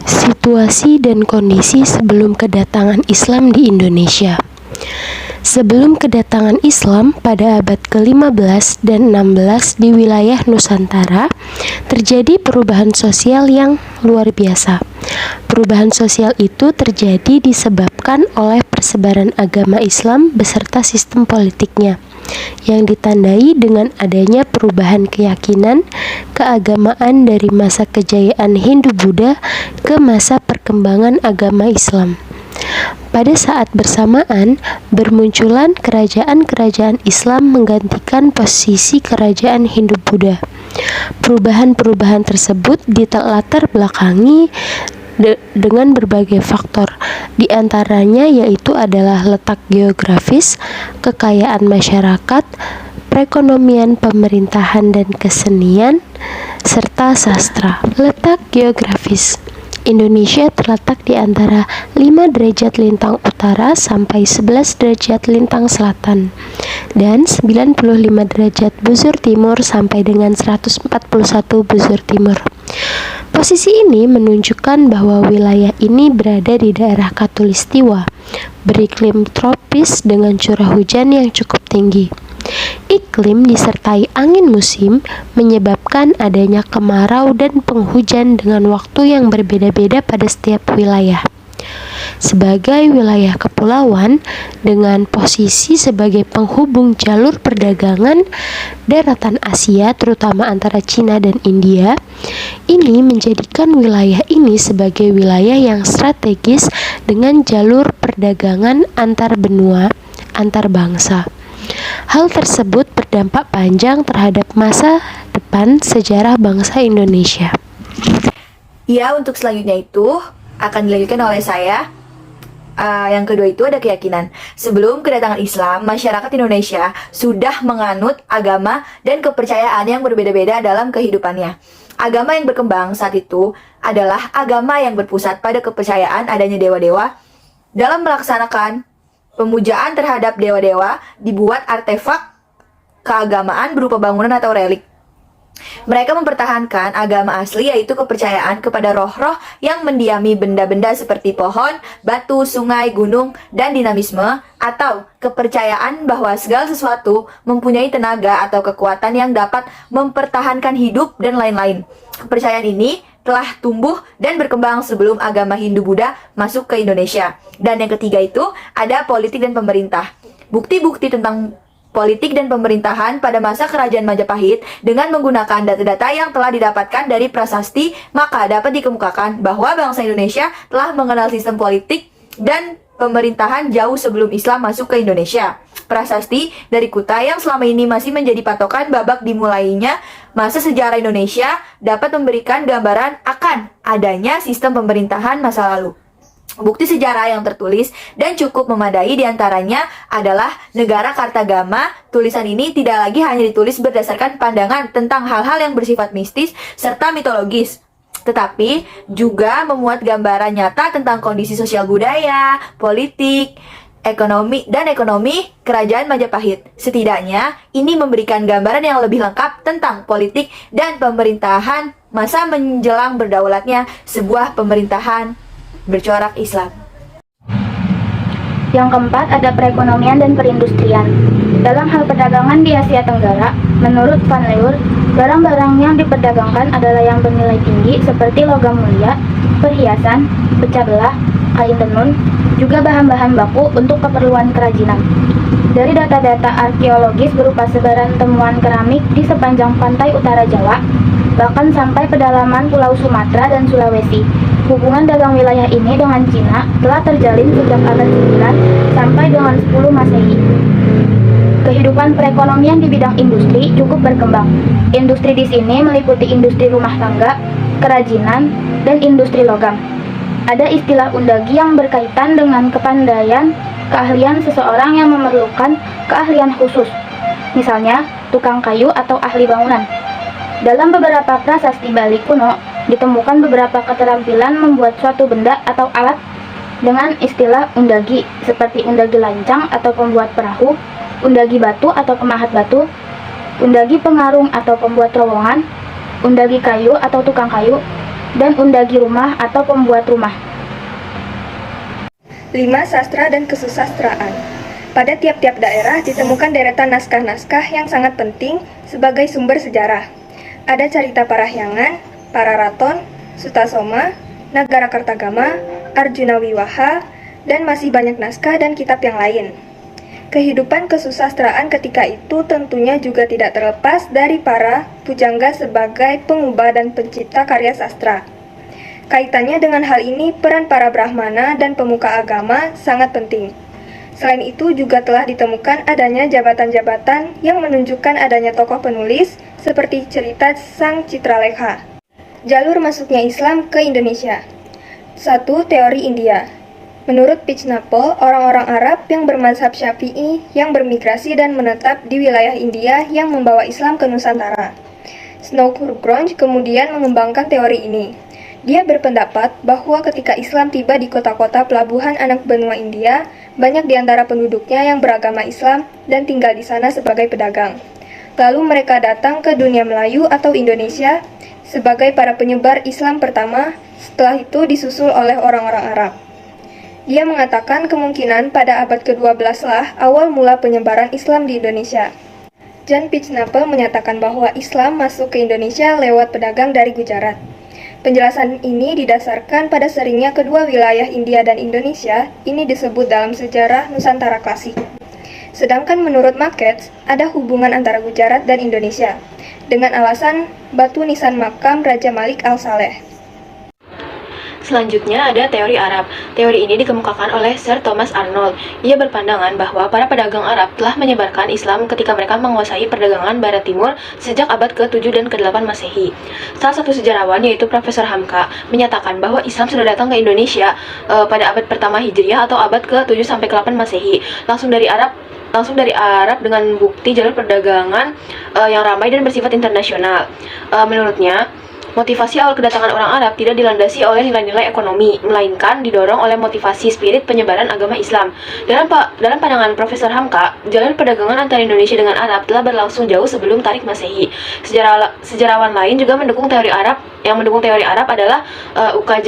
Situasi dan kondisi sebelum kedatangan Islam di Indonesia. Sebelum kedatangan Islam pada abad ke-15 dan 16 di wilayah Nusantara, terjadi perubahan sosial yang luar biasa. Perubahan sosial itu terjadi disebabkan oleh persebaran agama Islam beserta sistem politiknya, yang ditandai dengan adanya perubahan keyakinan keagamaan dari masa kejayaan Hindu-Buddha ke masa perkembangan agama Islam. Pada saat bersamaan, bermunculan kerajaan-kerajaan Islam menggantikan posisi kerajaan Hindu-Buddha. Perubahan-perubahan tersebut ditelatar belakangi dengan berbagai faktor, di antaranya yaitu adalah letak geografis, kekayaan masyarakat, perekonomian, pemerintahan dan kesenian, serta sastra. Letak geografis. Indonesia terletak di antara 5 derajat lintang utara sampai 11 derajat lintang selatan dan 95 derajat bujur timur sampai dengan 141 bujur timur. Posisi ini menunjukkan bahwa wilayah ini berada di daerah Khatulistiwa, beriklim tropis dengan curah hujan yang cukup tinggi. Iklim disertai angin musim menyebabkan adanya kemarau dan penghujan dengan waktu yang berbeda-beda pada setiap wilayah. Sebagai wilayah kepulauan dengan posisi sebagai penghubung jalur perdagangan daratan Asia terutama antara Cina dan India, ini menjadikan wilayah ini sebagai wilayah yang strategis dengan jalur perdagangan antar benua, antar bangsa. Hal tersebut berdampak panjang terhadap masa depan sejarah bangsa Indonesia. Ya, untuk selanjutnya itu akan dilanjutkan oleh saya. Yang kedua itu ada keyakinan. Sebelum kedatangan Islam, masyarakat Indonesia sudah menganut agama dan kepercayaan yang berbeda-beda dalam kehidupannya. Agama yang berkembang saat itu adalah agama yang berpusat pada kepercayaan adanya dewa-dewa. Dalam melaksanakan pemujaan terhadap dewa-dewa, dibuat artefak keagamaan berupa bangunan atau relik. Mereka mempertahankan agama asli, yaitu kepercayaan kepada roh-roh yang mendiami benda-benda seperti pohon, batu, sungai, gunung, dan dinamisme, atau kepercayaan bahwa segala sesuatu mempunyai tenaga atau kekuatan yang dapat mempertahankan hidup dan lain-lain. Kepercayaan ini telah tumbuh dan berkembang sebelum agama Hindu-Buddha masuk ke Indonesia. Dan yang ketiga itu ada politik dan pemerintah. Bukti-bukti tentang politik dan pemerintahan pada masa kerajaan Majapahit dengan menggunakan data-data yang telah didapatkan dari prasasti, maka dapat dikemukakan bahwa bangsa Indonesia telah mengenal sistem politik dan pemerintahan jauh sebelum Islam masuk ke Indonesia. Prasasti dari Kuta yang selama ini masih menjadi patokan babak dimulainya masa sejarah Indonesia dapat memberikan gambaran akan adanya sistem pemerintahan masa lalu. Bukti sejarah yang tertulis dan cukup memadai diantaranya adalah Negara Kartagama. Tulisan ini tidak lagi hanya ditulis berdasarkan pandangan tentang hal-hal yang bersifat mistis serta mitologis, tetapi juga memuat gambaran nyata tentang kondisi sosial budaya, politik, ekonomi kerajaan Majapahit. Setidaknya ini memberikan gambaran yang lebih lengkap tentang politik dan pemerintahan masa menjelang berdaulatnya sebuah pemerintahan bercorak Islam. Yang keempat ada perekonomian dan perindustrian. Dalam hal perdagangan di Asia Tenggara, menurut Van Leur, barang-barang yang diperdagangkan adalah yang bernilai tinggi seperti logam mulia, perhiasan, pecah belah, kain tenun, juga bahan-bahan baku untuk keperluan kerajinan. Dari data-data arkeologis berupa sebaran temuan keramik di sepanjang pantai utara Jawa, bahkan sampai pedalaman Pulau Sumatera dan Sulawesi, hubungan dagang wilayah ini dengan Cina telah terjalin sejak abad 9 sampai dengan 10 Masehi. Kehidupan perekonomian di bidang industri cukup berkembang. Industri di sini meliputi industri rumah tangga, kerajinan, dan industri logam. Ada istilah undagi yang berkaitan dengan kepandaian, keahlian seseorang yang memerlukan keahlian khusus. Misalnya, tukang kayu atau ahli bangunan. Dalam beberapa prasasti Bali kuno, ditemukan beberapa keterampilan membuat suatu benda atau alat dengan istilah undagi, seperti undagi lancang atau pembuat perahu, undagi batu atau pemahat batu, undagi pengarung atau pembuat terowongan, undagi kayu atau tukang kayu, dan undagi rumah atau pembuat rumah. 5. Sastra dan kesusastraan. Pada tiap-tiap daerah ditemukan deretan naskah-naskah yang sangat penting sebagai sumber sejarah. Ada cerita Parahyangan, Pararaton, Sutasoma, Nagara Kartagama, Arjuna Wiwaha, dan masih banyak naskah dan kitab yang lain. Kehidupan kesusastraan ketika itu tentunya juga tidak terlepas dari para pujangga sebagai pengubah dan pencipta karya sastra. Kaitannya dengan hal ini, peran para Brahmana dan pemuka agama sangat penting. Selain itu juga telah ditemukan adanya jabatan-jabatan yang menunjukkan adanya tokoh penulis seperti cerita Sang Citralekha. Jalur masuknya Islam ke Indonesia. 1. Teori India. Menurut Pijnapol, orang-orang Arab yang bermazhab Syafi'i yang bermigrasi dan menetap di wilayah India yang membawa Islam ke Nusantara. Snowcurgrunge kemudian mengembangkan teori ini. Dia berpendapat bahwa ketika Islam tiba di kota-kota pelabuhan anak benua India, banyak di antara penduduknya yang beragama Islam dan tinggal di sana sebagai pedagang. Lalu mereka datang ke dunia Melayu atau Indonesia sebagai para penyebar Islam pertama, setelah itu disusul oleh orang-orang Arab. Dia mengatakan kemungkinan pada abad ke-12 lah awal mula penyebaran Islam di Indonesia. Jan Pijnapel menyatakan bahwa Islam masuk ke Indonesia lewat pedagang dari Gujarat. Penjelasan ini didasarkan pada seringnya kedua wilayah India dan Indonesia ini disebut dalam sejarah Nusantara klasik. Sedangkan menurut Makets, ada hubungan antara Gujarat dan Indonesia, dengan alasan batu nisan makam Raja Malik al-Saleh. Selanjutnya ada teori Arab. Teori ini dikemukakan oleh Sir Thomas Arnold. Ia berpandangan bahwa para pedagang Arab telah menyebarkan Islam ketika mereka menguasai perdagangan Barat Timur sejak abad ke-7 dan ke-8 Masehi. Salah satu sejarawan yaitu Profesor Hamka menyatakan bahwa Islam sudah datang ke Indonesia pada abad pertama Hijriah atau abad ke-7 sampai ke-8 Masehi. Langsung dari Arab dengan bukti jalur perdagangan yang ramai dan bersifat internasional. Menurutnya, motivasi awal kedatangan orang Arab tidak dilandasi oleh nilai-nilai ekonomi, melainkan didorong oleh motivasi spirit penyebaran agama Islam. Dalam pandangan Profesor Hamka, jalur perdagangan antara Indonesia dengan Arab telah berlangsung jauh sebelum Tarik Masehi. Sejarawan lain juga mendukung teori Arab. Yang mendukung teori Arab adalah Uka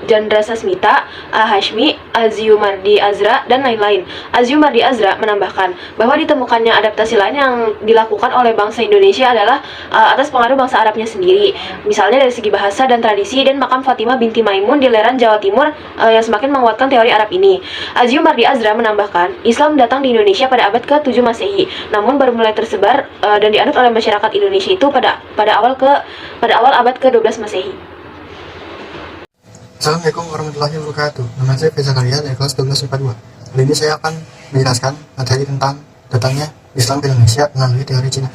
Jandrasasmita, Hashmi, Aziumardi Azra, dan lain-lain. Aziumardi Azra menambahkan bahwa ditemukannya adaptasi lain yang dilakukan oleh bangsa Indonesia adalah atas pengaruh bangsa Arabnya sendiri. Misalnya dari segi bahasa dan tradisi, dan makam Fatimah binti Maimun di Leran, Jawa Timur yang semakin menguatkan teori Arab ini. Aziumardi Azra menambahkan, Islam datang di Indonesia pada abad ke-7 Masehi, namun baru mulai tersebar dan dianut oleh masyarakat Indonesia itu pada awal abad ke-12 Masehi. Assalamualaikum warahmatullahi wabarakatuh. Nama saya Feza Kalia dari kelas 12 IPA 2. Kali ini saya akan menjelaskan materi tentang datangnya Islam ke Indonesia melalui teori Cina.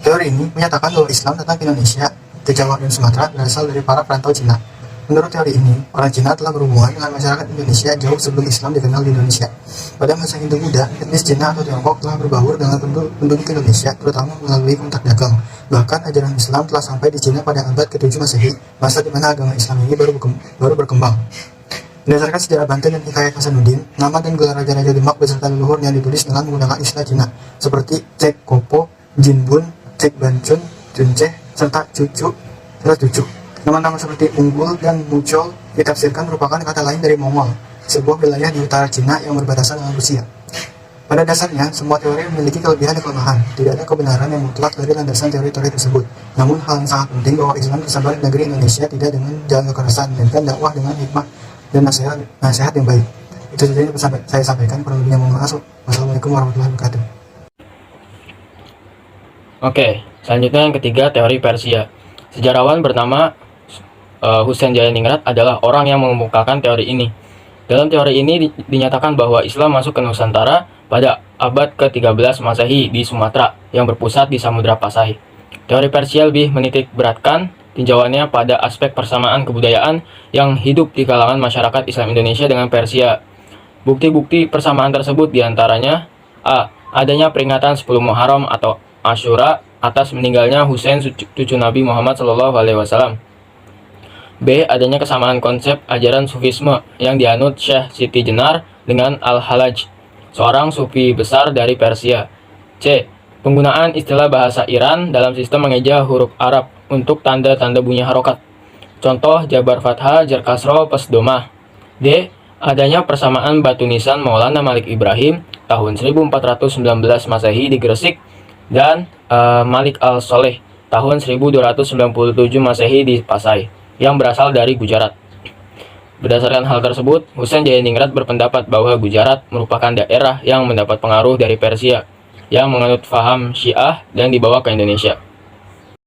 Teori ini menyatakan bahwa Islam datang ke Indonesia, ke Jawa dan Sumatera berasal dari para perantau Cina. Menurut teori ini, orang Cina telah berhubungan dengan masyarakat Indonesia jauh sebelum Islam dikenal di Indonesia. Pada masa Hindu Buddha, etnis Cina atau Tiongkok telah berbaur dengan penduduk Indonesia, terutama melalui kontak dagang. Bahkan ajaran Islam telah sampai di Cina pada abad ke-7 Masehi, masa di mana agama Islam ini baru berkembang. Berdasarkan sejarah Banten dan Hikayat Hasanuddin, nama dan gelar raja-raja Demak beserta leluhurnya ditulis dengan menggunakan istilah Cina, seperti Cek Kopo, Jinbun, Cek Bancun, Junceh, serta Cucu. Nama-nama seperti Unggul dan Mucol ditafsirkan merupakan kata lain dari Mongol, sebuah wilayah di utara Cina yang berbatasan dengan Rusia. Pada dasarnya, semua teori memiliki kelebihan dan kelemahan. Tidak ada kebenaran yang mutlak dari landasan teori-teori tersebut. Namun, hal yang sangat penting bahwa Islam tersebar di negeri Indonesia tidak dengan jalan kekerasan, melainkan dakwah dengan hikmah dan nasihat yang baik. Itu saja yang saya sampaikan. Kurang lebihnya mohon maaf. Wassalamualaikum warahmatullahi wabarakatuh. Oke, selanjutnya yang ketiga, teori Persia. Sejarawan bernama Husain Jayaningrat adalah orang yang mengemukakan teori ini. Dalam teori ini dinyatakan bahwa Islam masuk ke Nusantara pada abad ke-13 Masehi di Sumatera yang berpusat di Samudra Pasai. Teori Persia lebih menitik beratkan tinjauannya pada aspek persamaan kebudayaan yang hidup di kalangan masyarakat Islam Indonesia dengan Persia. Bukti-bukti persamaan tersebut diantaranya A. Adanya peringatan 10 Muharram atau Asyura atas meninggalnya Husain cucu Nabi Muhammad SAW. B. Adanya kesamaan konsep ajaran Sufisme yang dianut Syekh Siti Jenar dengan Al-Halaj, seorang sufi besar dari Persia. C. Penggunaan istilah bahasa Iran dalam sistem mengeja huruf Arab untuk tanda-tanda bunyi harokat. Contoh Jabar Fathah, Jar Kasro, Pes Domah. D. Adanya persamaan batu nisan Maulana Malik Ibrahim tahun 1419 Masehi di Gresik dan Malik Al-Soleh tahun 1297 Masehi di Pasai yang berasal dari Gujarat. Berdasarkan hal tersebut, Husain Jayaningrat berpendapat bahwa Gujarat merupakan daerah yang mendapat pengaruh dari Persia yang menganut faham Syiah dan dibawa ke Indonesia.